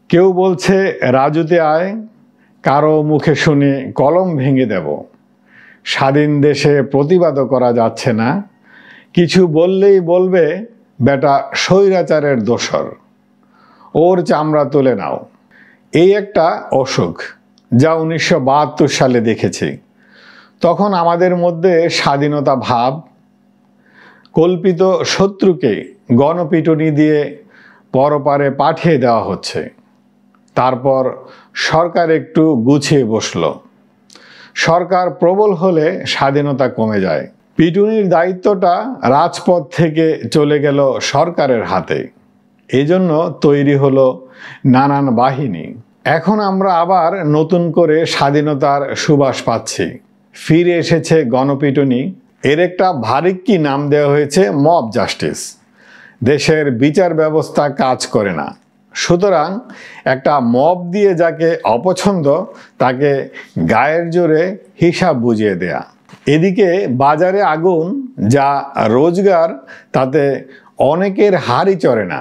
কেউ বলছে রাজুতে আয়, কারো মুখে শুনে কলম ভেঙে দেব। স্বাধীন দেশে প্রতিবাদও করা যাচ্ছে না, কিছু বললেই বলবে বেটা স্বৈরাচারের দোসর, ওর চামড়া তুলে নাও। এই একটা অসুখ যা 1972 সালে দেখেছি। তখন আমাদের মধ্যে স্বাধীনতা ভাব, কল্পিত শত্রুকে গণপিটুনি দিয়ে পরপারে পাঠিয়ে দেওয়া হচ্ছে। তারপর সরকার একটু গুছিয়ে বসল। সরকার প্রবল হলে স্বাধীনতা কমে যায়। পিটুনির দায়িত্বটা রাজপথ থেকে চলে গেল সরকারের হাতে। এজন্য তৈরি হলো নানান বাহিনী। এখন আমরা আবার নতুন করে স্বাধীনতার সুবাস পাচ্ছি। ফিরে এসেছে গণপিটুনি। এর একটা ভারিক্কি নাম দেওয়া হয়েছে মব জাস্টিস। দেশের বিচার ব্যবস্থা কাজ করে না, সুতরাং একটা মব দিয়ে যাকে অপছন্দ তাকে গায়ের জোরে হিসাব বুঝিয়ে দেয়া। এদিকে বাজারে আগুন, যা রোজগার, তাতে অনেকের হাড়ই চড়ে না।